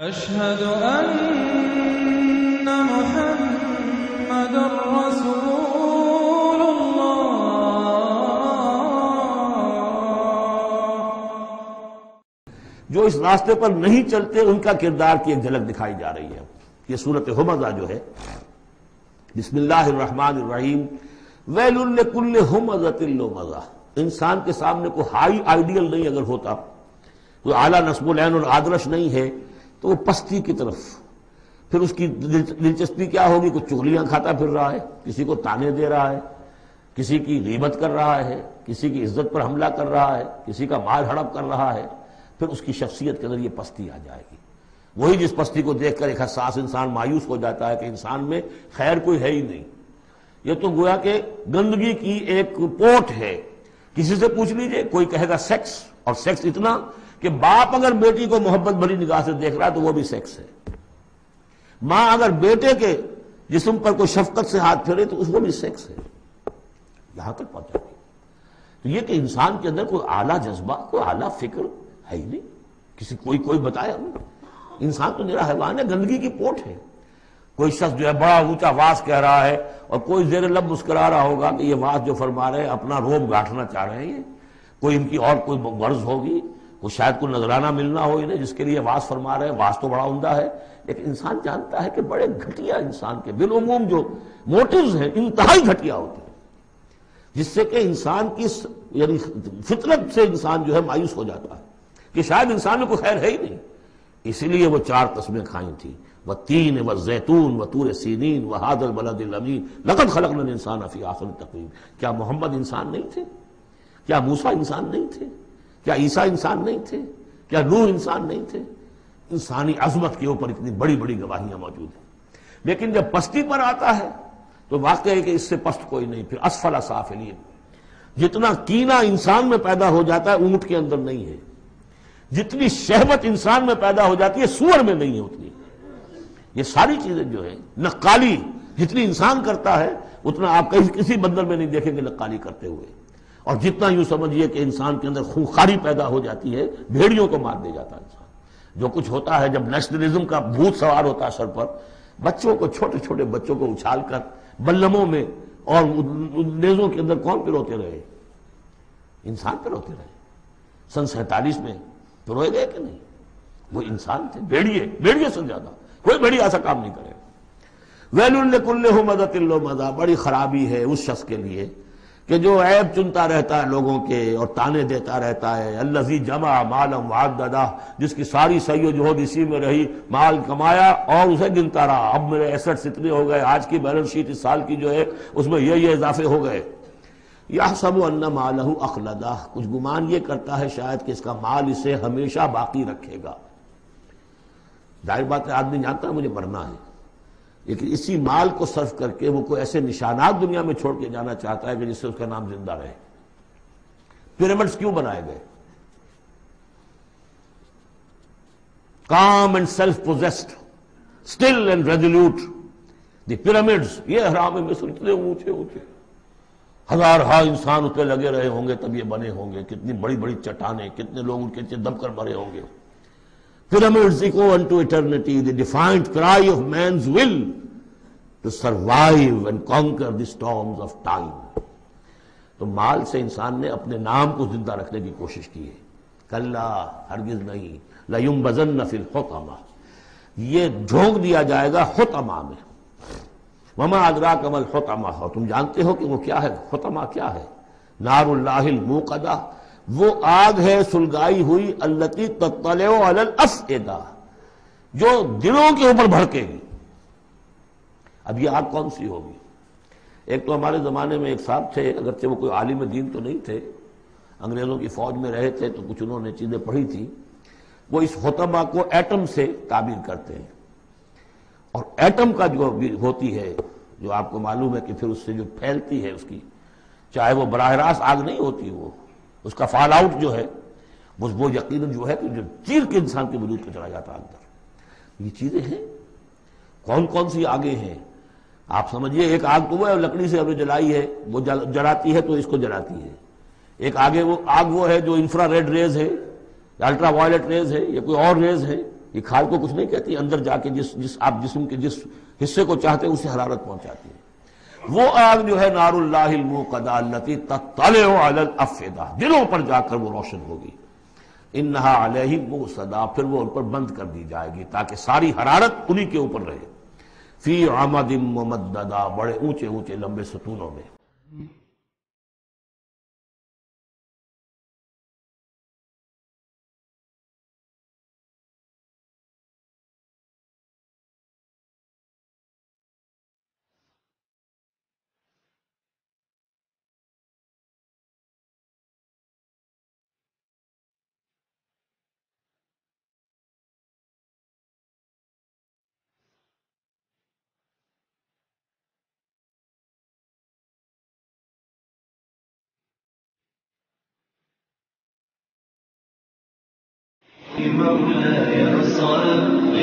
أشهد أن محمد رسول الله. جو اس راستے پر نہیں چلتے ان کا کردار کی ایک جھلک دکھائی جا رہی ہے. یہ سورۃ ہمزہ جو ہے، بسم اللہ الرحمن الرحیم، ویل لکل ہمزۃ لمزہ. انسان کے سامنے کوئی ہائی آئیڈیل نہیں اگر ہوتا، کوئی اعلیٰ نصب العین اور آدرش نہیں ہے، تو وہ پستی کی طرف پھر اس کی دلچسپی کیا ہوگی؟ کچھ چغلیاں کھاتا پھر رہا ہے، کسی کو تانے دے رہا ہے، کسی کی غیبت کر رہا ہے، کسی کی عزت پر حملہ کر رہا ہے، کسی کا مال ہڑپ کر رہا ہے. پھر اس کی شخصیت کے اندر یہ پستی آ جائے گی. وہی جس پستی کو دیکھ کر ایک حساس انسان مایوس ہو جاتا ہے کہ انسان میں خیر کوئی ہے ہی نہیں. یہ تو گویا کہ گندگی کی ایک پوٹ ہے. کسی سے پوچھ لیجئے، کوئی کہے گا سیکس، اور سیکس اتنا کہ باپ اگر بیٹی کو محبت بھری نگاہ سے دیکھ رہا ہے تو وہ بھی سیکس ہے. ماں اگر بیٹے کے جسم پر کوئی شفقت سے ہاتھ پھیرے تو اس کو بھی سیکس ہے. یہاں تک پہنچا گئی. تو یہ کہ انسان کے اندر کوئی اعلیٰ جذبہ، کوئی اعلیٰ فکر ہے ہی نہیں. کسی کوئی بتایا ہمیں؟ انسان تو میرا حیوان ہے، گندگی کی پوٹ ہے. کوئی شخص جو ہے بڑا اونچا واز کہہ رہا ہے اور کوئی زیر لب مسکرا رہا ہوگا کہ یہ واز جو فرما رہے ہیں اپنا روب گاٹھنا چاہ رہے ہیں. کوئی ان کی اور کوئی غرض ہوگی، وہ شاید کوئی نذرانہ ملنا ہو انہیں جس کے لیے واز فرما رہے ہیں. واز تو بڑا عمدہ ہے، لیکن انسان جانتا ہے کہ بڑے گھٹیا انسان کے بالعموم جو موٹیوز ہیں انتہائی گھٹیا ہوتے ہیں، جس سے کہ انسان کی یعنی فطرت سے انسان جو ہے مایوس ہو جاتا ہے کہ شاید انسان میں کوئی خیر ہے ہی نہیں. اسی لیے وہ 4 قسمیں کھائیں تھیں، والتین والزیتون وطور سینین وہذا البلد الامین لقد خلقنا الانسان فی احسن تقویم. کیا محمد انسان نہیں تھے؟ کیا موسیٰ انسان نہیں تھے؟ کیا عیسیٰ انسان نہیں تھے؟ کیا نوح انسان نہیں تھے؟ انسانی عظمت کے اوپر اتنی بڑی بڑی گواہیاں موجود ہیں. لیکن جب پستی پر آتا ہے تو واقع ہے کہ اس سے پست کوئی نہیں. پھر اسفل سافلین. جتنا کینہ انسان میں پیدا ہو جاتا ہے اونٹ کے اندر نہیں ہے، جتنی شہوت انسان میں پیدا ہو جاتی ہے سور میں نہیں ہے اتنی. یہ ساری چیزیں جو ہیں، نقالی جتنی انسان کرتا ہے اتنا آپ کسی بندر میں نہیں دیکھیں گے نقالی کرتے ہوئے. اور جتنا یوں سمجھیے کہ انسان کے اندر خونخواری پیدا ہو جاتی ہے، بھیڑیوں کو مار دے جاتا ہے انسان. جو کچھ ہوتا ہے جب نیشنلزم کا بھوت سوار ہوتا ہے سر پر، بچوں کو، چھوٹے چھوٹے بچوں کو اچھال کر بلموں میں اور نیزوں کے اندر کون پروتے رہے؟ انسان پروتے رہے. سن 47 میں پروئے گئے کہ نہیں؟ وہ انسان تھے، بھیڑیے سے زیادہ. کوئی بھیڑی ایسا کام نہیں کرے. ویل لکل ہمزۃ لمزہ. بڑی خرابی ہے اس شخص کے لیے کہ جو عیب چنتا رہتا ہے لوگوں کے اور تانے دیتا رہتا ہے. الذی جمع مالا وعددہ. جس کی ساری سعی و جہد اسی میں رہی، مال کمایا اور اسے گنتا رہا. اب میرے ایسٹس اتنے ہو گئے، آج کی بیلنس شیٹ اس سال کی جو ہے اس میں یہ اضافے ہو گئے. یحسب ان مالہ اخلدہ. کچھ گمان یہ کرتا ہے شاید کہ اس کا مال اسے ہمیشہ باقی رکھے گا. ظاہر بات ہے آدمی جانتا ہے مجھے مرنا ہے، لیکن اسی مال کو صرف کر کے وہ کوئی ایسے نشانات دنیا میں چھوڑ کے جانا چاہتا ہے کہ جس سے اس کا نام زندہ رہے. پیرامڈز کیوں بنائے گئے؟ calm and self-possessed, still and resolute. The pyramids. یہ اہرام مصر اتنے اونچے اونچے، ہزارہا انسان اتنے لگے رہے ہوں گے تب یہ بنے ہوں گے. کتنی بڑی بڑی چٹانیں، کتنے لوگ ان کے نیچے دب کر مرے ہوں گے. Pyramids echo unto eternity, the defiant cry of man's will to survive and conquer the storms of time. تو مال سے انسان نے اپنے نام کو زندہ رکھنے کی کوشش کی ہے. کلا، ہرگز نہیں. لَيُنبَذَنَّ فِي الْحُطَمَةِ. یہ جھونک دیا جائے گا حطمہ میں. وَمَا أَدْرَاكَ مَا الْحُطَمَةُ. اور تم جانتے ہو کہ وہ کیا ہے؟ حطمہ کیا ہے؟ نار اللہ الموقدہ. وہ آگ ہے سلگائی ہوئی، التی تطلع علی الافئدہ، جو دلوں کے اوپر بھڑکے گی. اب یہ آگ کون سی ہوگی؟ ایک تو ہمارے زمانے میں ایک صاحب تھے، اگرچہ وہ کوئی عالم دین تو نہیں تھے، انگریزوں کی فوج میں رہے تھے تو کچھ انہوں نے چیزیں پڑھی تھی. وہ اس حطمہ کو ایٹم سے تعبیر کرتے ہیں. اور ایٹم کا جو ہوتی ہے، جو آپ کو معلوم ہے کہ پھر اس سے جو پھیلتی ہے اس کی، چاہے وہ براہ راست آگ نہیں ہوتی، وہ اس کا فال آؤٹ جو ہے وہ یقیناً جو ہے کہ جو چیر کے انسان کے وجود کو چلا جاتا ہے اندر. یہ چیزیں ہیں. کون کون سی آگیں ہیں آپ سمجھیے. ایک آگ تو وہ ہے لکڑی سے ہم نے جلائی ہے، وہ جلاتی ہے تو اس کو جلاتی ہے. ایک آگ وہ ہے جو انفرا ریڈ ریز ہے، الٹرا وائلٹ ریز ہے، یا کوئی اور ریز ہے. یہ کھال کو کچھ نہیں کہتی، اندر جا کے جس آپ جسم کے جس حصے کو چاہتے ہیں اسے حرارت پہنچاتی ہے۔ وہ آگ جو ہے نار اللہ الموقدہ التی تطلع علی الافئدہ، دلوں پر جا کر وہ روشن ہوگی۔ انہا علیہم موصدہ، پھر وہ ان پر بند کر دی جائے گی تاکہ ساری حرارت انہی کے اوپر رہے۔ فی عمد ممددہ، بڑے اونچے اونچے لمبے ستونوں میں۔ مولاي صل